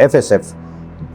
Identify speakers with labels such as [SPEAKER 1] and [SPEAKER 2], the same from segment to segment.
[SPEAKER 1] FSF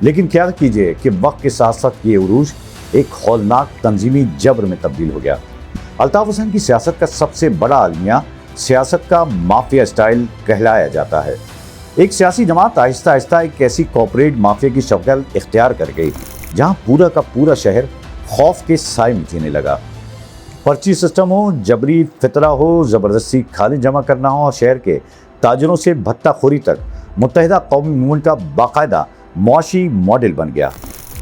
[SPEAKER 1] لیکن کیا کیجیے کہ وقت کے ساتھ ساتھ یہ عروج ایک ہولناک تنظیمی جبر میں تبدیل ہو گیا۔ الطاف حسین کی سیاست کا سب سے بڑا المیہ سیاست کا مافیا اسٹائل کہلایا جاتا ہے۔ ایک سیاسی جماعت آہستہ آہستہ ایک ایسی کارپوریٹ مافیا کی شکل اختیار کر گئی جہاں پورا کا پورا شہر خوف کے سائے میں جینے لگا۔ پرچی سسٹم ہو، جبری فطرہ ہو، زبردستی کھانے جمع کرنا ہو اور شہر کے تاجروں سے بھتہ خوری تک متحدہ قومی موومنٹ کا باقاعدہ معاشی ماڈل بن گیا۔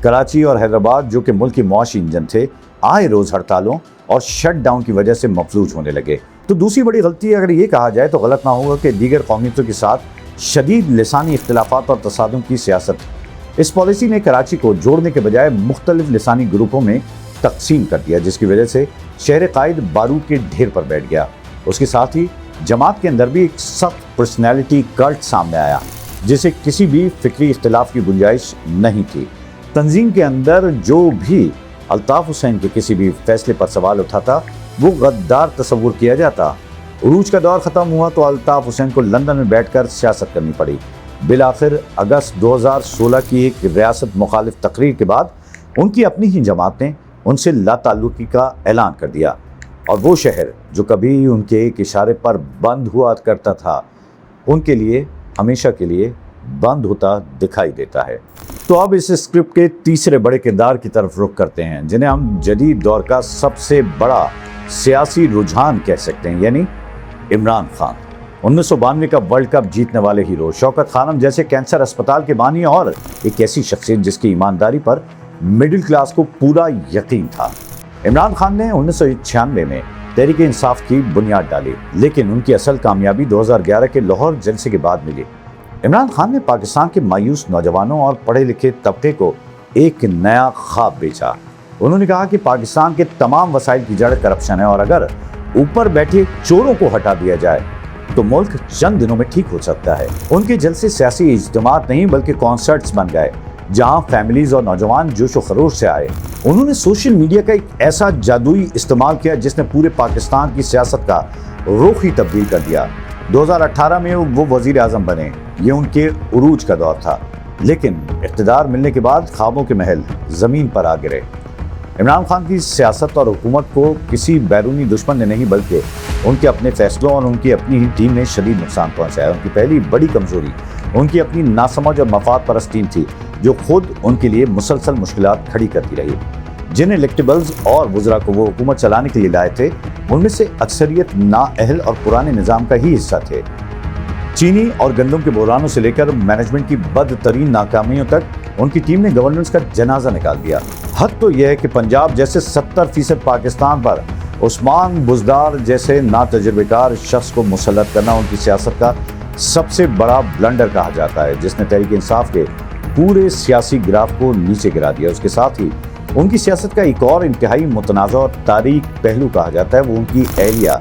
[SPEAKER 1] کراچی اور حیدرآباد جو کہ ملک کے معاشی انجن تھے، آئے روز ہڑتالوں اور شٹ ڈاؤن کی وجہ سے مفلوج ہونے لگے۔ تو دوسری بڑی غلطی اگر یہ کہا جائے تو غلط نہ ہوگا کہ دیگر قومیتوں کے ساتھ شدید لسانی اختلافات اور تصادم کی سیاست۔ اس پالیسی نے کراچی کو جوڑنے کے بجائے مختلف لسانی گروپوں میں تقسیم کر دیا، جس کی وجہ سے شہر قائد بارود کے ڈھیر پر بیٹھ گیا۔ اس کے ساتھ ہی جماعت کے اندر بھی ایک سخت پرسنالٹی کلٹ سامنے آیا جسے کسی بھی فکری اختلاف کی گنجائش نہیں تھی۔ تنظیم کے اندر جو بھی الطاف حسین کے کسی بھی فیصلے پر سوال اٹھاتا وہ غدار تصور کیا جاتا۔ عروج کا دور ختم ہوا تو الطاف حسین کو لندن میں بیٹھ کر سیاست کرنی پڑی۔ بالآخر اگست 2016 کی ایک ریاست مخالف تقریر کے بعد ان کی اپنی ہی جماعت نے ان سے لا تعلقی کا اعلان کر دیا، اور وہ شہر جو کبھی ان کے ایک اشارے پر بند ہوا کرتا تھا ان کے لیے ہمیشہ کے لیے بند ہوتا دکھائی دیتا ہے۔ تو اب اس اسکرپٹ کے تیسرے بڑے کردار کی طرف رخ کرتے ہیں جنہیں ہم جدید دور کا سب سے بڑا سیاسی رجحان کہہ سکتے ہیں، یعنی عمران خان۔ 1992 کا ورلڈ کپ جیتنے والے ہیرو، شوکت خانم جیسے کینسر اسپتال کے بانی اور ایک ایسی شخصیت جس کی ایمانداری پر مڈل کلاس کو پورا یقین تھا۔ عمران خان نے 1996 میں تحریک انصاف کی بنیاد ڈالی، لیکن ان کی اصل کامیابی 2011 کے لاہور جلسے کے بعد ملی۔ عمران خان نے پاکستان کے مایوس نوجوانوں اور پڑھے لکھے طبقے کو ایک نیا خواب بیچا۔ انہوں نے کہا کہ پاکستان کے تمام وسائل کی جڑ کرپشن ہے اور اگر اوپر بیٹھے چوروں کو ہٹا دیا جائے تو ملک چند دنوں میں ٹھیک ہو سکتا ہے۔ ان کے جلسے سیاسی اجتماعات نہیں بلکہ کانسرٹس بن گئے جہاں فیملیز اور نوجوان جوش و خروش سے آئے۔ انہوں نے سوشل میڈیا کا ایک ایسا جادوئی استعمال کیا جس نے پورے پاکستان کی سیاست کا رخ ہی تبدیل کر دیا۔ 2018 میں وہ وزیر اعظم بنے، یہ ان کے عروج کا دور تھا، لیکن اقتدار ملنے کے بعد خوابوں کے محل زمین پر آ گرے۔ عمران خان کی سیاست اور حکومت کو کسی بیرونی دشمن نے نہیں بلکہ ان کے اپنے فیصلوں اور ان کی اپنی ہی ٹیم نے شدید نقصان پہنچایا۔ ان کی پہلی بڑی کمزوری ان کی اپنی ناسمجھ اور مفاد پرست ٹیم تھی جو خود ان کے لیے مسلسل مشکلات کھڑی کرتی رہی۔ جن الیکٹیبلز اور وزراء کو وہ حکومت چلانے کے لیے لائے تھے ان میں سے اکثریت نااہل اور پرانے نظام کا ہی حصہ تھے۔ چینی اور گندم کے بحرانوں سے لے کر مینجمنٹ کی بدترین ناکامیوں تک ان کی ٹیم نے گورننس کا جنازہ نکال دیا۔ حد تو یہ ہے کہ پنجاب جیسے 70% پاکستان پر عثمان بزدار جیسے ناتجربہ کار شخص کو مسلط کرنا ان کی سیاست کا سب سے بڑا بلنڈر کہا جاتا ہے، جس نے تحریک انصاف کے پورے سیاسی گراف کو نیچے گرا دیا۔ اس کے ساتھ ہی ان کی سیاست کا ایک اور انتہائی متنازع اور تاریک پہلو کہا جاتا ہے وہ ان کی اہلیہ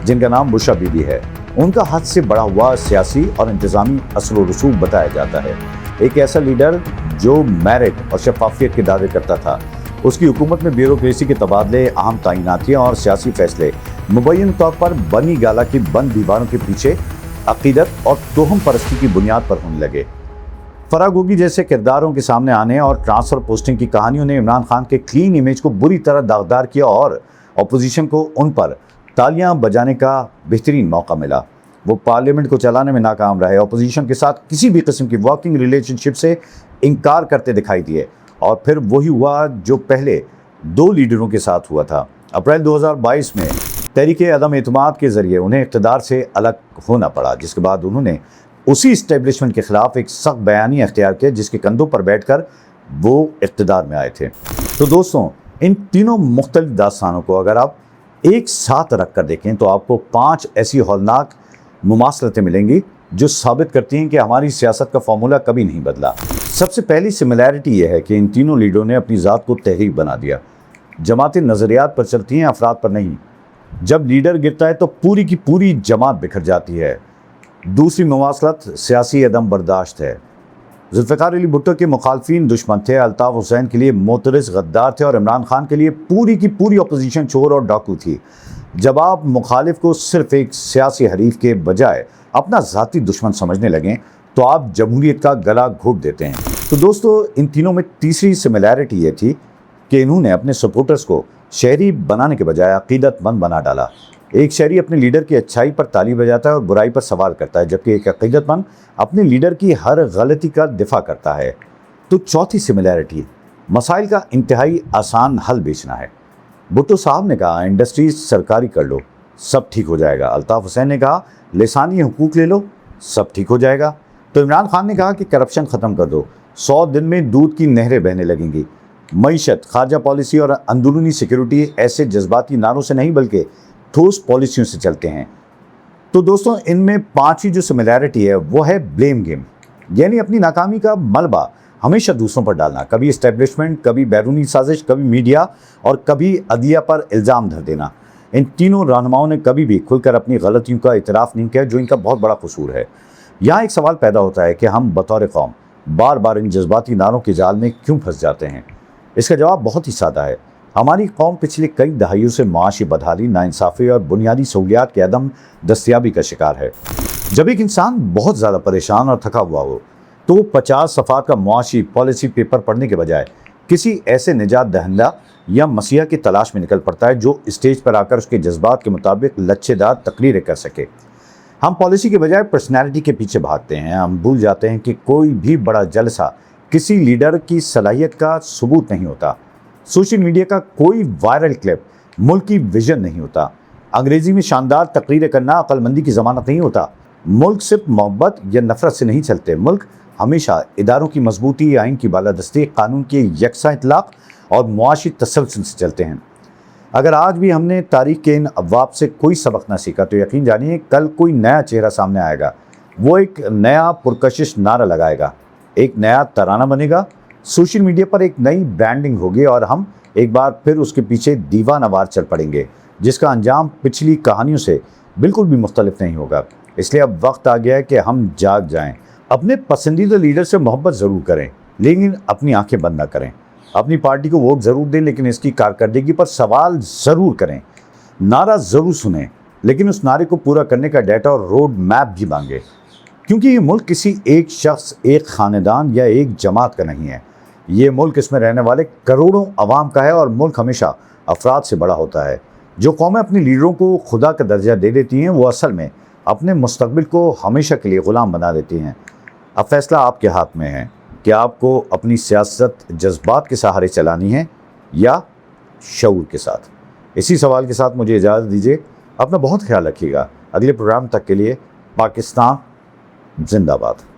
[SPEAKER 1] جن کا نام بشرا بی بی ہے۔ ان کا حد سے بڑا ہوا سیاسی اور انتظامی اثر و رسوخ بتایا جاتا ہے۔ ایک ایسا لیڈر جو میرٹ اور شفافیت کے دعوے کرتا تھا۔ اس کی حکومت میں بیوروکریسی کے تبادلے، اہم تعیناتیاں اور سیاسی فیصلے مبین طور پر بنی گالا کی بند دیواروں کے پیچھے عقیدت اور توہم پرستی کی بنیاد پر ہونے لگے۔ فرا گوگی جیسے کرداروں کے سامنے آنے اور ٹرانسفر پوسٹنگ کی کہانیوں نے عمران خان کے کلین امیج کو بری طرح داغدار کیا اور اپوزیشن کو ان پر تالیاں بجانے کا بہترین موقع ملا۔ وہ پارلیمنٹ کو چلانے میں ناکام رہے، اپوزیشن کے ساتھ کسی بھی قسم کی ورکنگ ریلیشن شپ سے انکار کرتے دکھائی دیے، اور پھر وہی ہوا جو پہلے دو لیڈروں کے ساتھ ہوا تھا۔ اپریل 2022 میں تحریک عدم اعتماد کے ذریعے انہیں اقتدار سے الگ ہونا پڑا، جس کے بعد انہوں نے اسی اسٹیبلشمنٹ کے خلاف ایک سخت بیانیہ اختیار کیا جس کے کندھوں پر بیٹھ کر وہ اقتدار میں آئے تھے۔ تو دوستوں، ان تینوں مختلف داستانوں کو اگر آپ ایک ساتھ رکھ کر دیکھیں تو آپ کو 5 ایسی ہولناک مماثلتیں ملیں گی جو ثابت کرتی ہیں کہ ہماری سیاست کا فارمولہ کبھی نہیں بدلا۔ سب سے پہلی سملیرٹی یہ ہے کہ ان تینوں لیڈروں نے اپنی ذات کو تحریک بنا دیا۔ جماعتیں نظریات پر چلتی ہیں، افراد پر نہیں۔ جب لیڈر گرتا ہے تو پوری کی پوری جماعت بکھر جاتی ہے۔ دوسری مماثلت سیاسی عدم برداشت ہے۔ ذوالفقار علی بھٹو کے مخالفین دشمن تھے، الطاف حسین کے لیے معترض غدار تھے اور عمران خان کے لیے پوری کی پوری اپوزیشن چور اور ڈاکو تھی۔ جب آپ مخالف کو صرف ایک سیاسی حریف کے بجائے اپنا ذاتی دشمن سمجھنے لگیں تو آپ جمہوریت کا گلا گھونٹ دیتے ہیں۔ تو دوستو ان تینوں میں تیسری سملیرٹی یہ تھی کہ انہوں نے اپنے سپورٹرز کو شہری بنانے کے بجائے عقیدت مند بنا ڈالا۔ ایک شہری اپنے لیڈر کی اچھائی پر تالی بجاتا ہے اور برائی پر سوال کرتا ہے، جبکہ ایک عقیدت مند اپنے لیڈر کی ہر غلطی کا دفاع کرتا ہے۔ تو چوتھی سملیرٹی مسائل کا انتہائی آسان حل بیچنا ہے۔ بھٹو صاحب نے کہا انڈسٹریز سرکاری کر لو، سب ٹھیک ہو جائے گا۔ الطاف حسین نے کہا لسانی حقوق لے لو، سب ٹھیک ہو جائے گا۔ تو عمران خان نے کہا کہ کرپشن ختم کر دو، 100 دن میں دودھ کی نہریں بہنے لگیں گی۔ معیشت، خارجہ پالیسی اور اندرونی سیکیورٹی ایسے جذباتی نعروں سے نہیں بلکہ ٹھوس پالیسیوں سے چلتے ہیں۔ تو دوستوں ان میں پانچویں جو سملیرٹی ہے وہ ہے بلیم گیم، یعنی اپنی ناکامی کا ملبہ ہمیشہ دوسروں پر ڈالنا، کبھی اسٹیبلشمنٹ، کبھی بیرونی سازش، کبھی میڈیا اور کبھی عدلیہ پر الزام دھر دینا۔ ان تینوں رہنماؤں نے کبھی بھی کھل کر اپنی غلطیوں کا اعتراف نہیں کیا، جو ان کا بہت بڑا قصور ہے۔ یہاں ایک سوال پیدا ہوتا ہے کہ ہم بطور قوم بار بار ان جذباتی نعروں کے جال میں کیوں پھنس جاتے ہیں؟ اس کا جواب بہت ہی سادہ ہے۔ ہماری قوم پچھلے کئی دہائیوں سے معاشی بدحالی، ناانصافی اور بنیادی سہولیات کے عدم دستیابی کا شکار ہے۔ جب ایک انسان بہت زیادہ پریشان اور تھکا ہوا ہو تو وہ 50 صفحات کا معاشی پالیسی پیپر پڑھنے کے بجائے کسی ایسے نجات دہندہ یا مسیحا کی تلاش میں نکل پڑتا ہے جو اسٹیج پر آ کر اس کے جذبات کے مطابق لچھے دار تقریریں کر سکے۔ ہم پالیسی کے بجائے پرسنالٹی کے پیچھے بھاگتے ہیں۔ ہم بھول جاتے ہیں کہ کوئی بھی بڑا جلسہ کسی لیڈر کی صلاحیت کا ثبوت نہیں ہوتا۔ سوشل میڈیا کا کوئی وائرل کلپ ملک کی ویژن نہیں ہوتا۔ انگریزی میں شاندار تقریریں کرنا عقل مندی کی ضمانت نہیں ہوتا۔ ملک صرف محبت یا نفرت سے نہیں چلتے، ملک ہمیشہ اداروں کی مضبوطی، آئین کی بالادستی، قانون کی یکساں اطلاق اور معاشی تسلسل سے چلتے ہیں۔ اگر آج بھی ہم نے تاریخ کے ان ابواب سے کوئی سبق نہ سیکھا تو یقین جانیے کل کوئی نیا چہرہ سامنے آئے گا، وہ ایک نیا پرکشش نعرہ لگائے گا، ایک نیا ترانہ بنے گا، سوشل میڈیا پر ایک نئی برانڈنگ ہوگی اور ہم ایک بار پھر اس کے پیچھے دیوانہ وار چل پڑیں گے، جس کا انجام پچھلی کہانیوں سے بالکل بھی مختلف نہیں ہوگا۔ اس لیے اب وقت آ گیا ہے کہ ہم جاگ جائیں، اپنے پسندیدہ لیڈر سے محبت ضرور کریں لیکن اپنی آنکھیں بند نہ کریں، اپنی پارٹی کو ووٹ ضرور دیں لیکن اس کی کارکردگی پر سوال ضرور کریں، نعرہ ضرور سنیں لیکن اس نعرے کو پورا کرنے کا ڈیٹا اور روڈ میپ بھی مانگیں، کیونکہ یہ ملک کسی ایک شخص، ایک خاندان یا ایک جماعت کا نہیں ہے۔ یہ ملک، اس میں رہنے والے کروڑوں عوام کا ہے، اور ملک ہمیشہ افراد سے بڑا ہوتا ہے۔ جو قومیں اپنے لیڈروں کو خدا کا درجہ دے دیتی ہیں وہ اصل میں اپنے مستقبل کو ہمیشہ کے لیے غلام بنا دیتی ہیں۔ اب فیصلہ آپ کے ہاتھ میں ہے کہ آپ کو اپنی سیاست جذبات کے سہارے چلانی ہے یا شعور کے ساتھ۔ اسی سوال کے ساتھ مجھے اجازت دیجیے، اپنا بہت خیال رکھیے گا۔ اگلے پروگرام تک کے لیے پاکستان زندہ باد۔